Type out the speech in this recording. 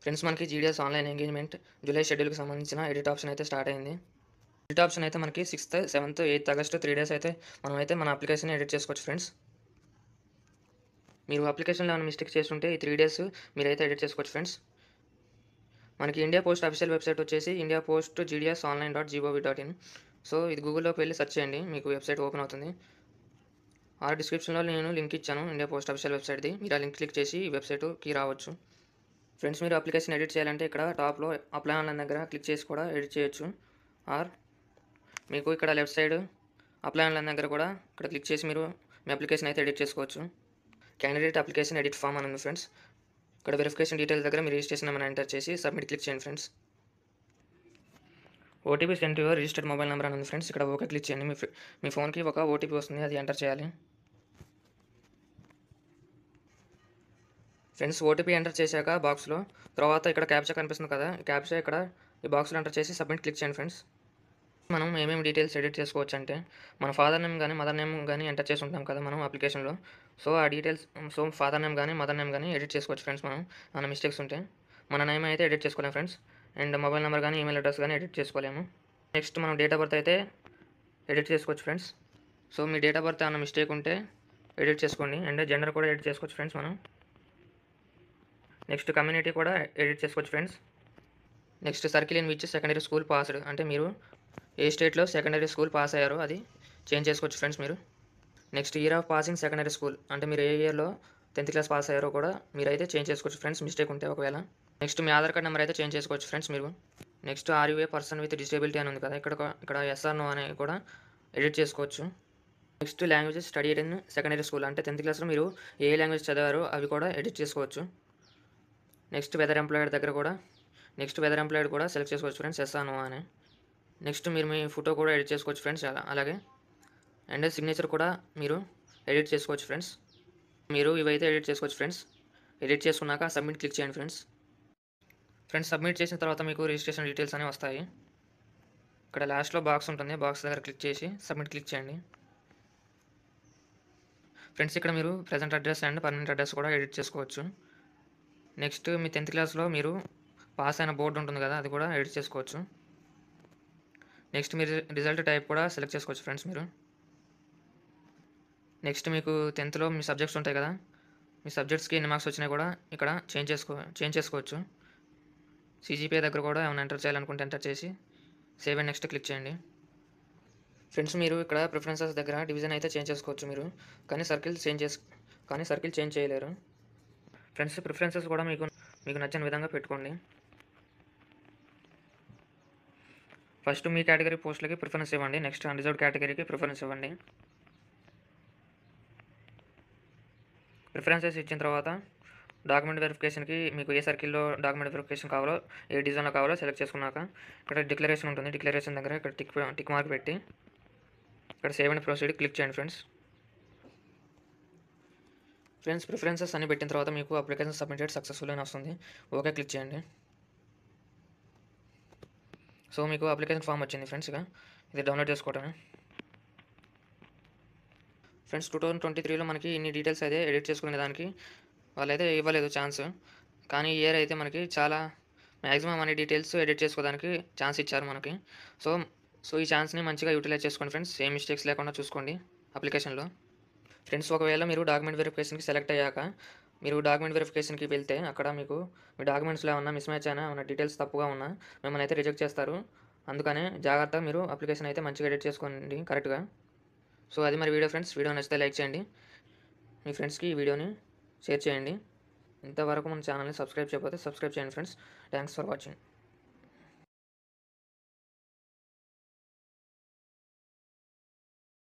Friends మనకి GDS online engagement July షెడ్యూల్కి సంబంధించిన edit option అయితే స్టార్ట్ అయింది. ఎడిట్ ఆప్షన్ అయితే మనకి 6th, 7th, 8th August 3 days అయితే మనమైతే మన అప్లికేషన్ ఎడిట్ చేసుకోవచ్చు ఫ్రెండ్స్. మీరు అప్లికేషన్లో ఏమైనా మిస్టేక్ చేస్తుంటే ఈ 3 డేస్ మీరైతే ఎడిట్ చేసుకోవచ్చు ఫ్రెండ్స్. మనకి ఇండియా పోస్ట్ అఫీషియల్ వెబ్సైట్ వచ్చేసి India post GDS online .gov.in. So ఇది గూగుల్లోకి వెళ్ళి సెర్చ్ చేయండి, మీకు వెబ్సైట్ ఓపెన్ అవుతుంది. ఆ డిస్క్రిప్షన్లో నేను లింక్ ఇచ్చాను ఇండియా పోస్ట్ అఫీషియల్ వెబ్సైట్ది. మీరు ఆ లింక్ క్లిక్ చేసి ఈ వెబ్సైట్కి రావచ్చు. ఫ్రెండ్స్ మీరు అప్లికేషన్ ఎడిట్ చేయాలంటే ఇక్కడ టాప్లో అప్లై ఆన్లైన్ దగ్గర క్లిక్ చేసి కూడా ఎడిట్ చేయొచ్చు. ఆర్ మీకు ఇక్కడ లెఫ్ట్ సైడ్ అప్లై ఆన్లైన్ దగ్గర కూడా ఇక్కడ క్లిక్ చేసి మీరు మీ అప్లికేషన్ అయితే ఎడిట్ చేసుకోవచ్చు. క్యాండిడేట్ అప్లికేషన్ ఎడిట్ ఫామ్ అని ఉంది ఫ్రెండ్స్. ఇక్కడ వెరిఫికేషన్ డీటెయిల్స్ దగ్గర మీ రిజిస్ట్రేషన్ నెంబర్ ఎంటర్ చేసి సబ్మిట్ క్లిక్ చేయండి friends. OTP send to your registered mobile number అని ఉంది ఫ్రెండ్స్. ఇక్కడ ఓకే క్లిక్ చేయండి. మీ ఫోన్కి ఒక ఓటీపీ వస్తుంది, అది ఎంటర్ చేయాలి. ఫ్రెండ్స్ ఓటీపీ ఎంటర్ చేశాక బాక్స్లో తర్వాత ఇక్కడ క్యాప్చా కనిపిస్తుంది కదా, ఈ క్యాప్చా ఇక్కడ ఈ బాక్స్లో ఎంటర్ చేసి సబ్మిట్ క్లిక్ చేయండి ఫ్రెండ్స్. మనం ఏమేమి డీటెయిల్స్ ఎడిట్ చేసుకోవచ్చు అంటే మన ఫాదర్ నేమ్ కానీ మదర్ నేమ్ కానీ ఎంటర్ చేసి ఉంటాం కదా మనం అప్లికేషన్లో. సో ఆ డీటెయిల్స్ ఫాదర్ నేమ్ కానీ మదర్ నేమ్ కానీ ఎడిట్ చేసుకోవచ్చు ఫ్రెండ్స్. మనం మన మిస్టేక్స్ ఉంటే మన నేమ్ అయితే ఎడిట్ చేసుకోలేము ఫ్రెండ్స్. అండ్ మొబైల్ నెంబర్ కానీ ఈమెయిల్ అడ్రస్ కానీ ఎడిట్ చేసుకోలేము. నెక్స్ట్ మనం డేట్ ఆఫ్ బర్త్ అయితే ఎడిట్ చేసుకోవచ్చు friends. So me date of birth ఏమైనా మిస్టేక్ ఉంటే ఎడిట్ చేసుకోండి. అండ్ జెండర్ కూడా ఎడిట్ చేసుకోవచ్చు ఫ్రెండ్స్ మనం. నెక్స్ట్ కమ్యూనిటీ కూడా ఎడిట్ చేసుకోవచ్చు friends. Next circle in which secondary school passed, అంటే మీరు ఏ స్టేట్లో సెకండరీ స్కూల్ పాస్ అయ్యారో అది చేంజ్ చేసుకోవచ్చు ఫ్రెండ్స్ మీరు. Next year of passing secondary school, అంటే మీరు ఏ ఇయర్లో 10th క్లాస్ పాస్ అయ్యారో కూడా మీరైతే చేంజ్ చేసుకోవచ్చు ఫ్రెండ్స్ మిస్టేక్ ఉంటే ఒకవేళ. నెక్స్ట్ మీ ఆధార్ కార్డ్ నెంబర్ అయితే చేంజ్ చేసుకోవచ్చు ఫ్రెండ్స్ మీరు. Next are you a person with disability అని ఉంది కదా, ఇక్కడ ఎస్ఆర్ నో అని కూడా ఎడిట్ చేసుకోవచ్చు. Next languages studied in secondary school, అంటే 10th క్లాస్లో మీరు ఏ లాంగ్వేజ్ చదివారో అవి కూడా ఎడిట్ చేసుకోవచ్చు. నెక్స్ట్ వెదర్ ఎంప్లాయిడ్ కూడా సెలెక్ట్ చేసుకోవచ్చు ఫ్రెండ్స్, ఎస్ ఆర్ నో అని. నెక్స్ట్ మీరు మీ ఫోటో కూడా ఎడిట్ చేసుకోవచ్చు ఫ్రెండ్స్ అలాగే. అండ్ సిగ్నేచర్ కూడా మీరు ఎడిట్ చేసుకోవచ్చు ఫ్రెండ్స్. మీరు ఇవైతే ఎడిట్ చేసుకోవచ్చు ఫ్రెండ్స్. ఎడిట్ చేసుకున్నాక సబ్మిట్ క్లిక్ చేయండి ఫ్రెండ్స్. సబ్మిట్ చేసిన తర్వాత మీకు రిజిస్ట్రేషన్ డీటెయిల్స్ అనేవి వస్తాయి. ఇక్కడ లాస్ట్లో బాక్స్ ఉంటుంది, బాక్స్ దగ్గర క్లిక్ చేసి సబ్మిట్ క్లిక్ చేయండి ఫ్రెండ్స్. ఇక్కడ మీరు present address and permanent address కూడా ఎడిట్ చేసుకోవచ్చు. నెక్స్ట్ మీ 10th క్లాస్లో మీరు పాస్ అయిన బోర్డు ఉంటుంది కదా, అది కూడా ఎడిట్ చేసుకోవచ్చు. నెక్స్ట్ మీరు రిజల్ట్ టైప్ కూడా సెలెక్ట్ చేసుకోవచ్చు ఫ్రెండ్స్ మీరు. నెక్స్ట్ మీకు 10thలో మీ సబ్జెక్ట్స్ ఉంటాయి కదా, మీ సబ్జెక్ట్స్కి ఎన్ని మార్క్స్ వచ్చినాయి కూడా ఇక్కడ చేంజ్ చేసుకోవచ్చు. సిజిపిఏ దగ్గర కూడా ఏమైనా ఎంటర్ చేయాలనుకుంటే ఎంటర్ చేసి సేవ్ అండ్ నెక్స్ట్ క్లిక్ చేయండి ఫ్రెండ్స్. మీరు ఇక్కడ ప్రిఫరెన్సెస్ దగ్గర డివిజన్ అయితే చేంజ్ చేసుకోవచ్చు మీరు, కానీ సర్కిల్ చేంజ్ చేయలేరు ఫ్రెండ్స్. ప్రిఫరెన్సెస్ కూడా మీకు నచ్చిన విధంగా పెట్టుకోండి. ఫస్ట్ మీ కేటగిరీ పోస్టులకి ప్రిఫరెన్స్ ఇవ్వండి, నెక్స్ట్ అన్రిజర్వ్డ్ కేటగిరీకి ప్రిఫరెన్స్ ఇవ్వండి. ప్రిఫరెన్సెస్ ఇచ్చిన తర్వాత డాక్యుమెంట్ వెరిఫికేషన్కి మీకు ఏ సర్కిల్లో డాక్యుమెంట్ వెరిఫికేషన్ కావాలో, ఏ డిజైన్లో కావాలో సెలెక్ట్ చేసుకున్నాక ఇక్కడ డిక్లరేషన్ ఉంటుంది, డిక్లరేషన్ దగ్గర ఇక్కడ టిక్ మార్క్ పెట్టి ఇక్కడ సేవ్ అండ్ ప్రొసీడ్ క్లిక్ చేయండి ఫ్రెండ్స్. ప్రిఫరెన్సెస్ అన్ని పెట్టిన తర్వాత మీకు అప్లికేషన్ సబ్మిటెడ్ సక్సెస్ఫుల్ అని వస్తుంది, ఓకే క్లిక్ చేయండి. సో మీకు అప్లికేషన్ ఫామ్ వచ్చింది ఫ్రెండ్స్. ఇక ఇది డౌన్లోడ్ చేసుకోవటమే ఫ్రెండ్స్. 2023లో మనకి ఇన్ని డీటెయిల్స్ అయితే ఎడిట్ చేసుకునే దానికి వాళ్ళైతే ఇవ్వలేదు ఛాన్స్, కానీ ఇయర్ అయితే మనకి చాలా మ్యాక్సిమం అన్ని డీటెయిల్స్ ఎడిట్ చేసుకోవడానికి ఛాన్స్ ఇచ్చారు మనకి. సో ఈ ఛాన్స్ని మంచిగా యూటిలైజ్ చేసుకోండి ఫ్రెండ్స్, సేమ్ మిస్టేక్స్ లేకుండా చూసుకోండి అప్లికేషన్లో ఫ్రెండ్స్. ఒకవేళ మీరు డాక్యుమెంట్ వెరిఫికేషన్కి సెలెక్ట్ అయ్యాక మీరు డాక్యుమెంట్ వెరిఫికేషన్కి వెళ్తే అక్కడ మీకు మీ డాక్యుమెంట్స్లో ఏమన్నా మిస్ మ్యాచ్ అయినా ఏమన్నా డీటెయిల్స్ తప్పుగా ఉన్నా మిమ్మల్ని అయితే రిజెక్ట్ చేస్తారు. అందుకనే జాగ్రత్తగా మీరు అప్లికేషన్ అయితే మంచిగా ఎడిట్ చేసుకోండి కరెక్ట్గా. సో అది మరి వీడియో ఫ్రెండ్స్. వీడియో నచ్చితే లైక్ చేయండి, మీ ఫ్రెండ్స్కి ఈ వీడియోని షేర్ చేయండి. ఇంతవరకు మన ఛానల్ని సబ్స్క్రైబ్ చేయకపోతే సబ్స్క్రైబ్ చేయండి ఫ్రెండ్స్. Thanks for watching.